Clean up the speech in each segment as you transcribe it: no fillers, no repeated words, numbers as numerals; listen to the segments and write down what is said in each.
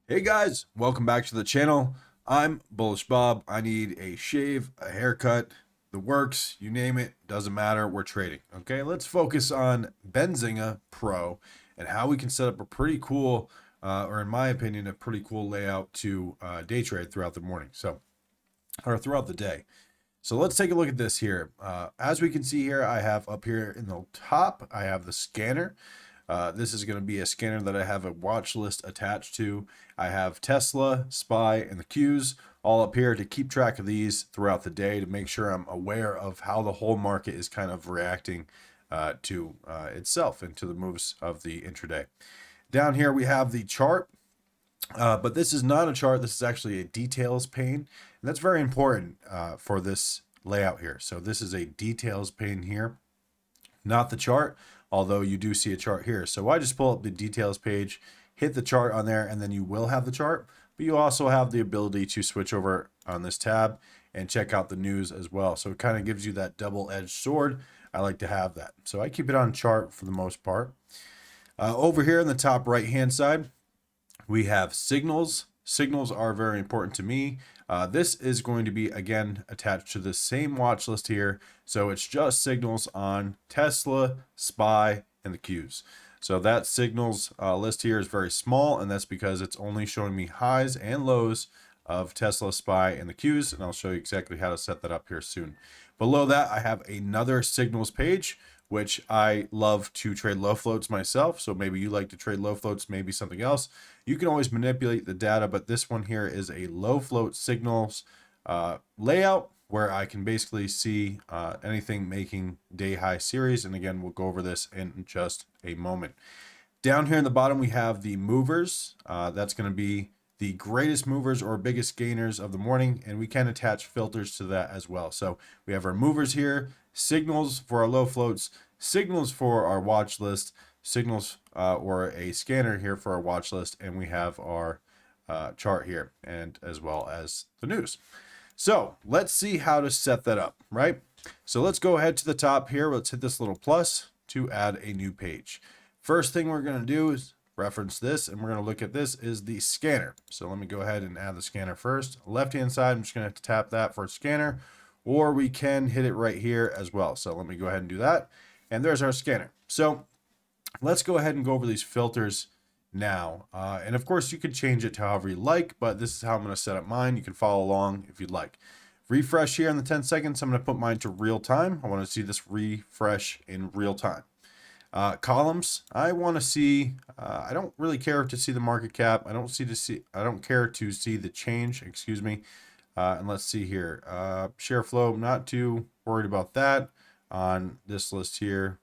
Hey guys, welcome back to the channel. I'm Bullish Bob. I need a shave, a haircut, the works, you name it, doesn't matter, we're trading. Okay, let's focus on Benzinga Pro and how we can set up a pretty cool, or in my opinion, a pretty cool layout to day trade throughout the morning. Or throughout the day. So let's take a look at this here. As we can see here, I have up here in the top, I have the scanner. This is going to be a scanner that I have a watch list attached to. I have Tesla, SPY, and the Qs all up here to keep track of these throughout the day to make sure I'm aware of how the whole market is kind of reacting to itself and to the moves of the intraday. Down here we have the chart. But this is not a chart. This is actually a details pane. And that's very important for this layout here. So this is a details pane here, not the chart, although you do see a chart here. So I just pull up the details page, hit the chart on there, and then you will have the chart. But you also have the ability to switch over on this tab and check out the news as well. So it kind of gives you that double-edged sword. I like to have that. So I keep it on chart for the most part. Over here in the top right-hand side, we have signals. Signals are very important to me. This is going to be, again, attached to the same watch list here. So it's just signals on Tesla, SPY, and the Qs. So that signals list here is very small, and that's because it's only showing me highs and lows of Tesla, SPY, and the Qs. And I'll show you exactly how to set that up here soon. Below that, I have another signals page, which I love to trade low floats myself. So maybe you like to trade low floats, maybe something else. You can always manipulate the data, but this one here is a low float signals layout where I can basically see anything making day high series. And again, we'll go over this in just a moment. Down here in the bottom, we have the movers. That's going to be the greatest movers or biggest gainers of the morning, and we can attach filters to that as well. So we have our movers here, signals for our low floats, signals for our watch list, signals or a scanner here for our watch list, and we have our chart here, and as well as the news. So let's see how to set that up, right? So let's go ahead to the top here. Let's hit this little plus to add a new page. First thing we're going to do is reference this, and we're going to look at this is the scanner. So let me go ahead and add the scanner first. Left hand side, I'm just going to tap that for scanner, or we can hit it right here as well. So let me go ahead and do that. And there's our scanner. So let's go ahead and go over these filters now. And of course you could change it to however you like, but this is how I'm going to set up mine. You can follow along if you'd like. Refresh here in the 10 seconds. I'm going to put mine to real time. I want to see this refresh in real time. Columns, I want to see, I don't really care to see the market cap. I don't care to see the change, excuse me. And let's see here, share flow, I'm not too worried about that on this list here.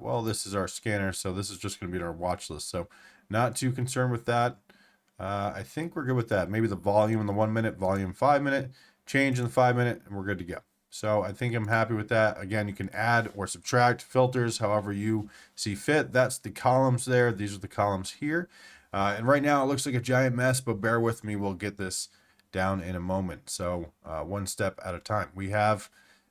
Well, this is our scanner, so this is just going to be our watch list. So not too concerned with that. I think we're good with that. Maybe the volume in the 1 minute, volume 5 minute, change in the 5 minute, and we're good to go. So I think I'm happy with that. Again, you can add or subtract filters however you see fit. That's the columns there. These are the columns here. And right now it looks like a giant mess, but bear with me. We'll get this down in a moment. So one step at a time. We have,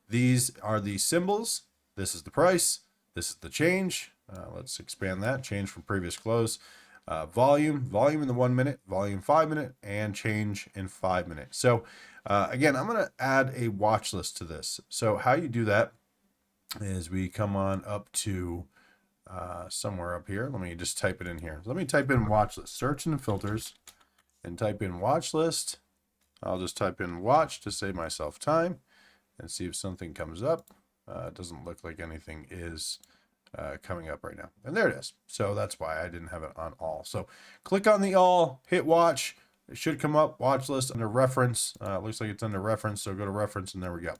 these are the symbols. This is the price. This is the change. Let's expand that. Change from previous close. Volume in the 1 minute, volume 5 minute, and change in 5 minutes. So again, I'm going to add a watch list to this. So how you do that is we come on up to somewhere up here. Let me just type it in here. Let me type in watch list, search and filters, and type in watch list. I'll just type in watch to save myself time and see if something comes up. It doesn't look like anything is coming up right now. And there it is. So that's why I didn't have it on all. So click on the all, hit watch. It should come up, watch list under reference. Looks like it's under reference. So go to reference and there we go.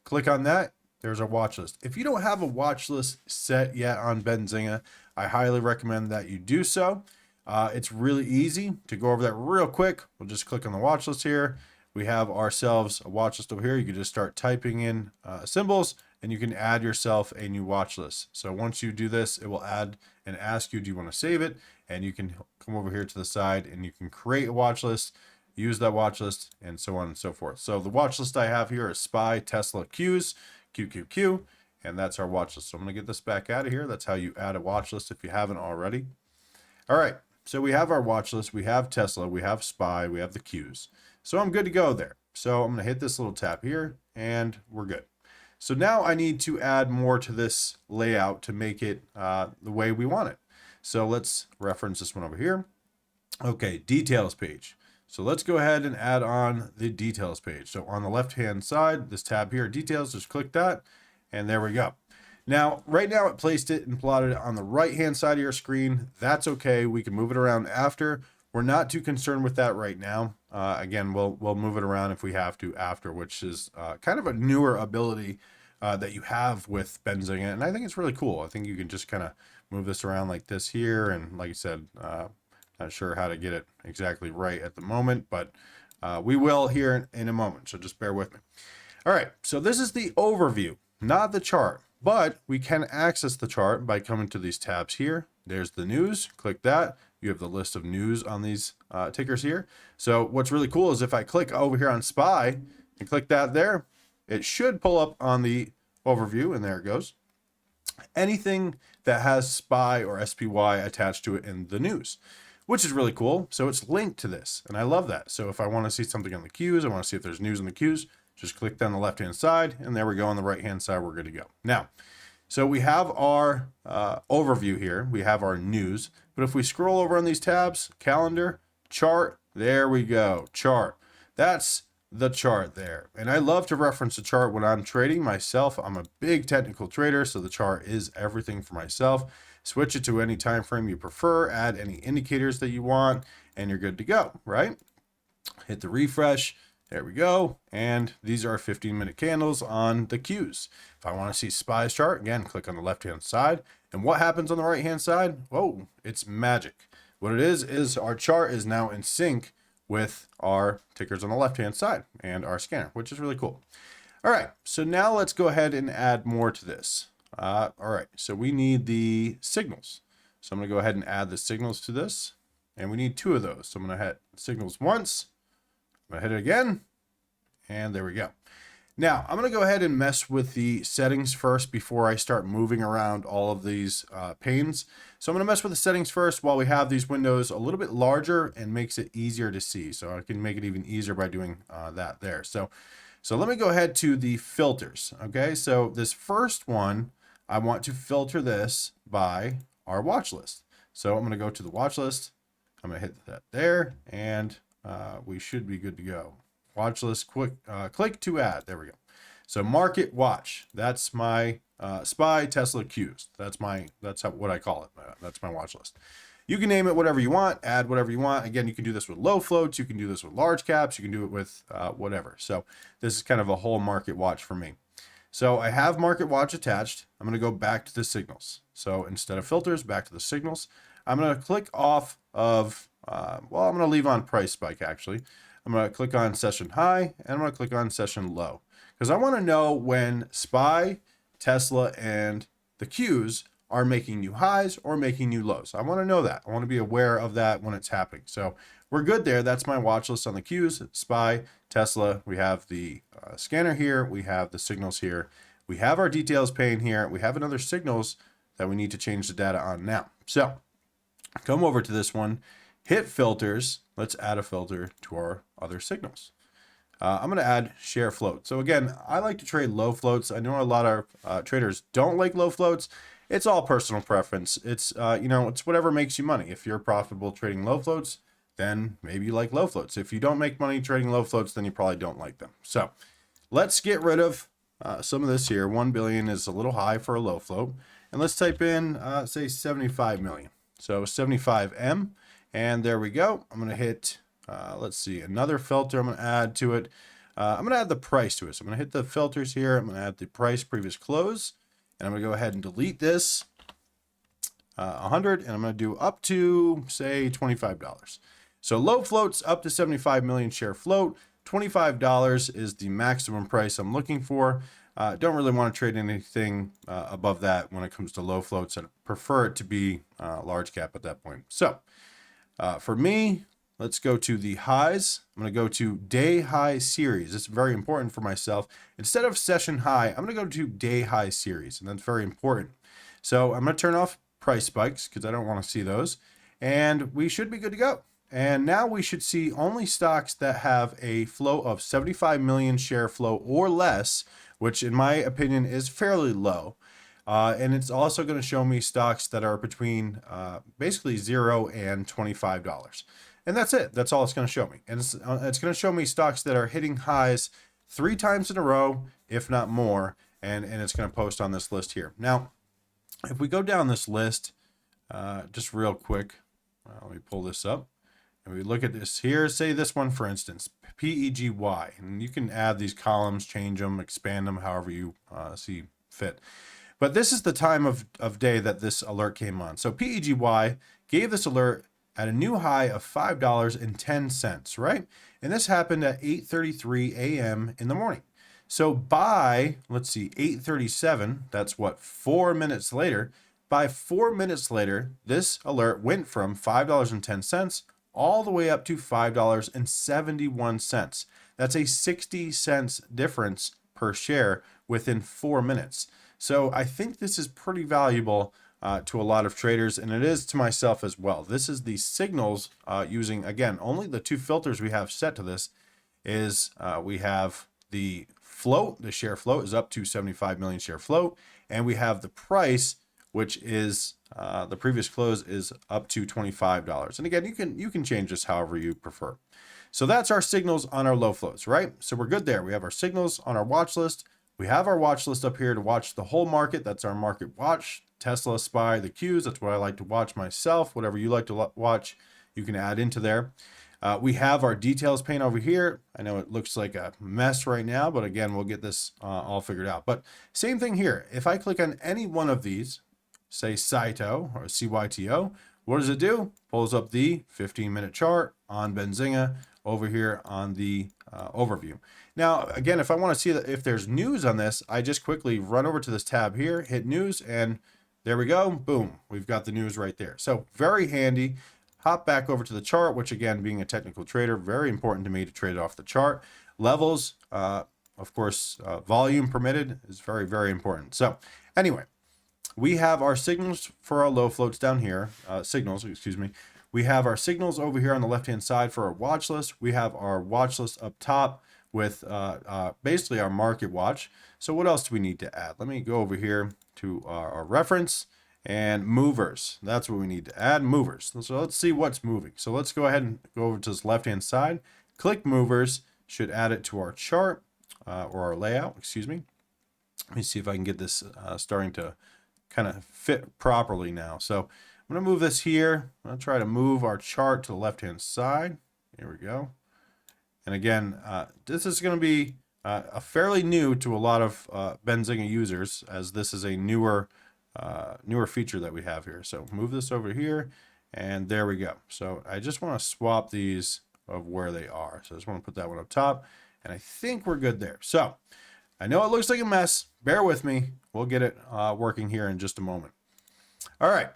Click on that. There's our watch list. If you don't have a watch list set yet on Benzinga, I highly recommend that you do so. It's really easy to go over that real quick. We'll just click on the watch list here. We have ourselves a watch list over here. You can just start typing in symbols and you can add yourself a new watch list. So once you do this, it will add and ask you, do you want to save it? And you can come over here to the side and you can create a watch list, use that watch list, and so on and so forth. So the watch list I have here is SPY, Tesla, Qs, QQQ, and that's our watch list. So I'm going to get this back out of here. That's how you add a watch list if you haven't already. All right. so we have our watch list, we have Tesla, we have SPY, we have the Qs. So I'm good to go there. So I'm going to hit this little tap here and we're good. So now I need to add more to this layout to make it the way we want it. So let's reference this one over here. Okay, details page. So let's go ahead and add on the details page. So on the left-hand side, this tab here, details, just click that, and there we go. Now, right now it placed it and plotted it on the right-hand side of your screen. That's okay. We can move it around after. We're not too concerned with that right now. Again, we'll move it around if we have to after, which is kind of a newer ability that you have with Benzinga, and I think it's really cool. I think you can just kind of move this around like this here, and like I said, not sure how to get it exactly right at the moment, but we will here in a moment, so just bear with me. All right, so this is the overview, not the chart, but we can access the chart by coming to these tabs here. There's the news, click that. You have the list of news on these tickers here. So what's really cool is if I click over here on SPY and click that there, it should pull up on the overview, and there it goes. Anything that has SPY or SPY attached to it in the news, which is really cool. So it's linked to this, and I love that. So if I want to see something on the Qs, I want to see if there's news on the Qs, just click down the left-hand side, and there we go. On the right-hand side, we're good to go. Now, so we have our overview here. We have our news, but if we scroll over on these tabs, calendar, chart, there we go, chart. That's the chart there. And I love to reference the chart when I'm trading myself. I'm a big technical trader, so the chart is everything for myself. Switch it to any time frame you prefer, add any indicators that you want, and you're good to go, right? Hit the refresh. There we go. And these are 15-minute candles on the Qs. If I want to see SPY's chart, again, click on the left-hand side. And what happens on the right-hand side? Whoa, it's magic. What it is our chart is now in sync with our tickers on the left-hand side and our scanner, which is really cool. All right, so now let's go ahead and add more to this. All right, so we need the signals. So I'm gonna go ahead and add the signals to this, and we need 2 of those. So I'm gonna hit signals once, I'm gonna hit it again, and there we go. Now, I'm gonna go ahead and mess with the settings first before I start moving around all of these panes. So I'm gonna mess with the settings first while we have these windows a little bit larger and makes it easier to see. So I can make it even easier by doing that there. So let me go ahead to the filters, okay? So this first one, I want to filter this by our watch list. So I'm gonna go to the watch list, I'm gonna hit that there, and we should be good to go. Watch list, click to add. There we go. So market watch. That's my SPY Tesla Qs. That's what I call it. That's my watch list. You can name it whatever you want, add whatever you want. Again, you can do this with low floats. You can do this with large caps. You can do it with whatever. So this is kind of a whole market watch for me. So I have market watch attached. I'm going to go back to the signals. So instead of filters, back to the signals. I'm going to click off of, I'm going to leave on price spike actually. I'm going to click on session high, and I'm going to click on session low, because I want to know when SPY, Tesla, and the Qs are making new highs or making new lows. I want to know that. I want to be aware of that when it's happening. So we're good there. That's my watch list on the Qs, SPY, Tesla. We have the scanner here. We have the signals here. We have our details pane here. We have another signals that we need to change the data on now. So come over to this one, hit filters. Let's add a filter to our other signals. I'm going to add share float. So again, I like to trade low floats. I know a lot of traders don't like low floats. It's all personal preference. It's, it's whatever makes you money. If you're profitable trading low floats, then maybe you like low floats. If you don't make money trading low floats, then you probably don't like them. So let's get rid of some of this here. 1 billion is a little high for a low float. And let's type in, say 75 million. So 75M. And there we go. I'm going to hit, let's see, another filter I'm going to add to it. I'm going to add the price to it. So I'm going to hit the filters here. I'm going to add the price previous close. And I'm going to go ahead and delete this 100. And I'm going to do up to, say, $25. So low floats up to 75 million share float. $25 is the maximum price I'm looking for. Don't really want to trade anything above that when it comes to low floats. I prefer it to be large cap at that point. So for me, let's go to the highs. I'm going to go to day high series. It's very important for myself. Instead of session high, I'm going to go to day high series, and that's very important. So I'm going to turn off price spikes because I don't want to see those. and we should be good to go. And now we should see only stocks that have a flow of 75 million share flow or less, which in my opinion is fairly low. And it's also going to show me stocks that are between basically $0 and $25. And that's it. That's all it's going to show me. And it's going to show me stocks that are hitting highs 3 times in a row, if not more. And it's going to post on this list here. Now, if we go down this list, just real quick, let me pull this up. And we look at this here, say this one, for instance, PEGY. And you can add these columns, change them, expand them, however you see fit. But this is the time of day that this alert came on. So PEGY gave this alert at a new high of $5.10, right? And this happened at 8:33 a.m. in the morning. So by, let's see, 8:37, that's what, 4 minutes later, by 4 minutes later, this alert went from $5.10 all the way up to $5.71. That's a 60 cents difference per share within 4 minutes. So I think this is pretty valuable to a lot of traders, and it is to myself as well. This is the signals using, again, only the 2 filters we have set to this is we have the float, the share float is up to 75 million share float, and we have the price, which is the previous close is up to $25. And again, you can change this however you prefer. So that's our signals on our low floats, right? So we're good there. We have our signals on our watch list. We have our watch list up here to watch the whole market. That's our market watch. Tesla, SPY, the Qs. That's what I like to watch myself. Whatever you like to watch, you can add into there. We have our details pane over here. I know it looks like a mess right now, but again, we'll get this all figured out. But same thing here. If I click on any one of these, say Saito or CYTO, what does it do? Pulls up the 15-minute chart on Benzinga over here on the overview. Now, again, if I want to see if there's news on this, I just quickly run over to this tab here, hit news, and there we go. Boom. We've got the news right there. So very handy. Hop back over to the chart, which again, being a technical trader, very important to me to trade off the chart. Levels, of course, volume permitted is very, very important. So anyway, we have our signals for our low floats down here, signals, excuse me. We have our signals over here on the left-hand side for our watch list. We have our watch list up top with basically our market watch. So what else do we need to add? Let me go over here to our reference and movers. That's what we need to add, movers. So let's see what's moving. So let's go ahead and go over to this left-hand side, click movers, should add it to our chart or our layout, excuse me. Let me see if I can get this starting to kind of fit properly now. So I'm going to move this here. I'm going to try to move our chart to the left-hand side. Here we go. And again, this is going to be a fairly new to a lot of Benzinga users, as this is a newer feature that we have here. So move this over here, and there we go. So I just want to swap these of where they are. So I just want to put that one up top, and I think we're good there. So I know it looks like a mess. Bear with me. We'll get it working here in just a moment. All right.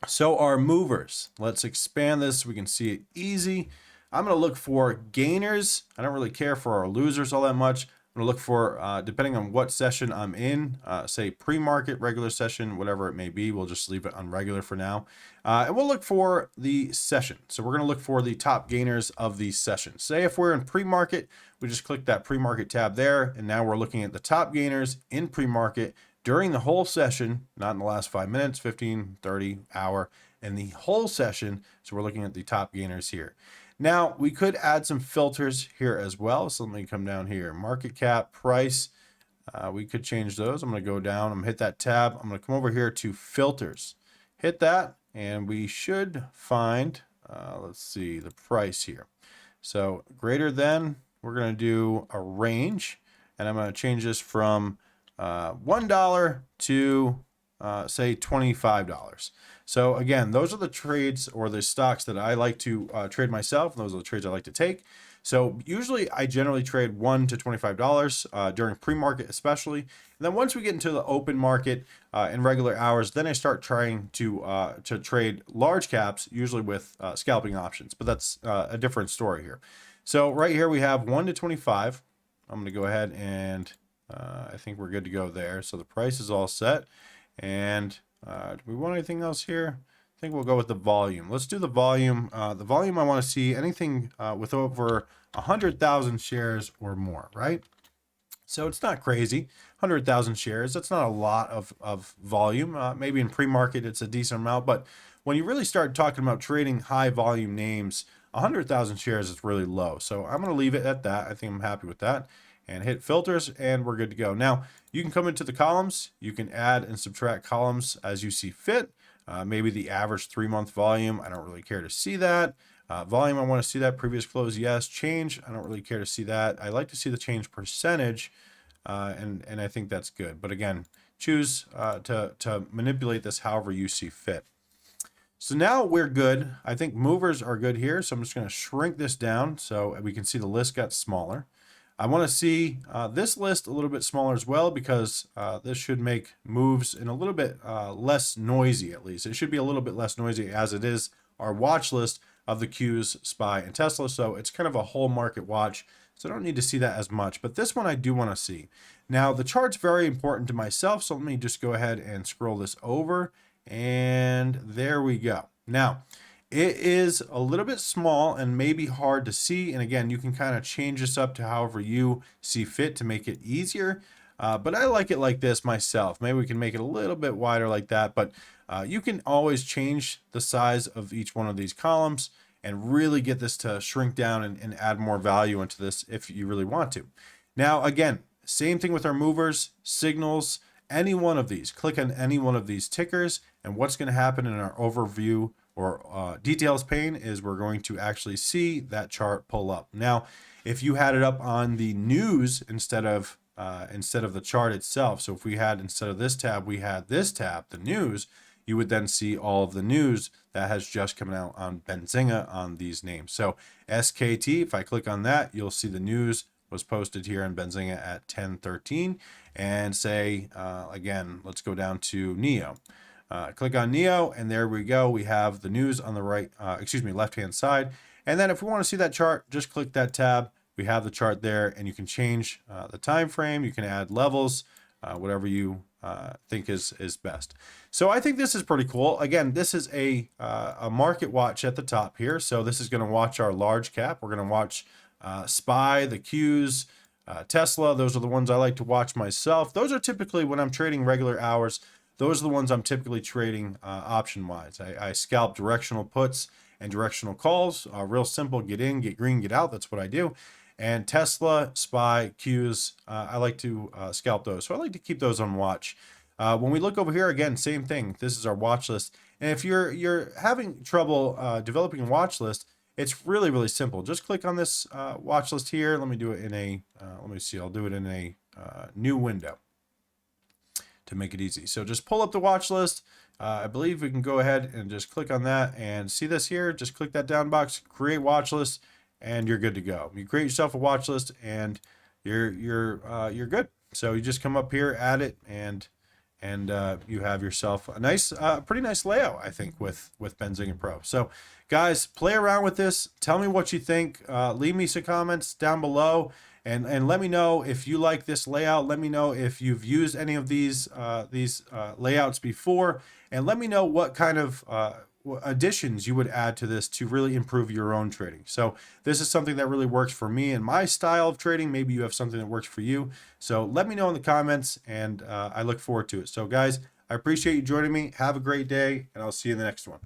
So our movers, let's expand this so we can see it easy. I'm going to look for gainers. I don't really care for our losers all that much. I'm going to look for, depending on what session I'm in, say pre-market, regular session, whatever it may be. We'll just leave it on regular for now. And we'll look for the session. So we're going to look for the top gainers of the session. Say if we're in pre-market, we just click that pre-market tab there. And now we're looking at the top gainers in pre-market during the whole session, not in the last 5 minutes, 15, 30, hour, and the whole session. So we're looking at the top gainers here. Now, we could add some filters here as well. So let me come down here. Market cap, price. We could change those. I'm going to go down. I'm going to hit that tab. I'm going to come over here to filters. Hit that, and we should find, let's see, the price here. So greater than, we're going to do a range. And I'm going to change this from $1 to say $25. So again, those are the trades or the stocks that I like to trade myself. Those are the trades I like to take. So usually I generally trade $1 to $25 during pre-market especially. And then once we get into the open market in regular hours, then I start trying to trade large caps, usually with scalping options. But that's a different story here. So right here we have 1 to 25. I'm going to go ahead and I think we're good to go there. So the price is all set. And do we want anything else here? I think we'll go with the volume. Let's do the volume. The volume, I want to see anything with over 100,000 shares or more, right? So it's not crazy. 100,000 shares, that's not a lot of volume. Maybe in pre-market it's a decent amount, but when you really start talking about trading high volume names, 100,000 shares is really low. So I'm going to leave it at that. I think I'm happy with that. And hit filters, and we're good to go. Now, you can come into the columns. You can add and subtract columns as you see fit. Maybe the average 3-month volume, I don't really care to see that. Volume, I want to see that. Previous close, yes. Change, I don't really care to see that. I like to see the change percentage, and I think that's good. But again, choose to manipulate this however you see fit. So now we're good. I think movers are good here. So I'm just going to shrink this down so we can see the list got smaller. I want to see this list a little bit smaller as well, because this should make moves in a little bit less noisy, at least. It should be a little bit less noisy as it is our watch list of the Qs, SPY, and Tesla. So it's kind of a whole market watch. So I don't need to see that as much, but this one I do want to see. Now the chart's very important to myself. So let me just go ahead and scroll this over, and there we go. Now, it is a little bit small and maybe hard to see. And again, you can kind of change this up to however you see fit to make it easier. But I like it like this myself. Maybe we can make it a little bit wider like that. But you can always change the size of each one of these columns and really get this to shrink down and add more value into this if you really want to. Now, again, same thing with our movers, signals, any one of these. Click on any one of these tickers, and what's going to happen in our overview or details pane is we're going to actually see that chart pull up. Now, if you had it up on the news instead of the chart itself, so if we had, instead of this tab, we had this tab, the news, you would then see all of the news that has just come out on Benzinga on these names. So SKT, if I click on that, you'll see the news was posted here in Benzinga at 10:13, and say, again, let's go down to NEO. Click on NEO, and there we go. We have the news on the right, left-hand side. And then if we want to see that chart, just click that tab. We have the chart there, and you can change the time frame. You can add levels, whatever you think is best. So I think this is pretty cool. Again, this is a market watch at the top here. So this is going to watch our large cap. We're going to watch SPY, the Qs, Tesla. Those are the ones I like to watch myself. Those are typically, when I'm trading regular hours, those are the ones I'm typically trading option wise. I scalp directional puts and directional calls. Real simple, get in, get green, get out. That's what I do. And Tesla, SPY, Qs, I like to scalp those. So I like to keep those on watch. When we look over here, again, same thing. This is our watch list. And if you're having trouble developing a watch list, it's really, really simple. Just click on this watch list here. Let me do it in a, let me see, I'll do it in a new window to make it easy. So just pull up the watch list. I believe we can go ahead and just click on that and see this here. Just click that down box, create watch list, and you're good to go. You create yourself a watch list, and you're good. So you just come up here, add it, and you have yourself a nice, pretty nice layout, I think, with Benzinga Pro. So guys, play around with this. Tell me what you think. Leave me some comments down below. And let me know if you like this layout. Let me know if you've used any of these layouts before, and let me know what kind of additions you would add to this to really improve your own trading. So this is something that really works for me and my style of trading. Maybe you have something that works for you. So let me know in the comments, and I look forward to it. So guys, I appreciate you joining me. Have a great day, and I'll see you in the next one.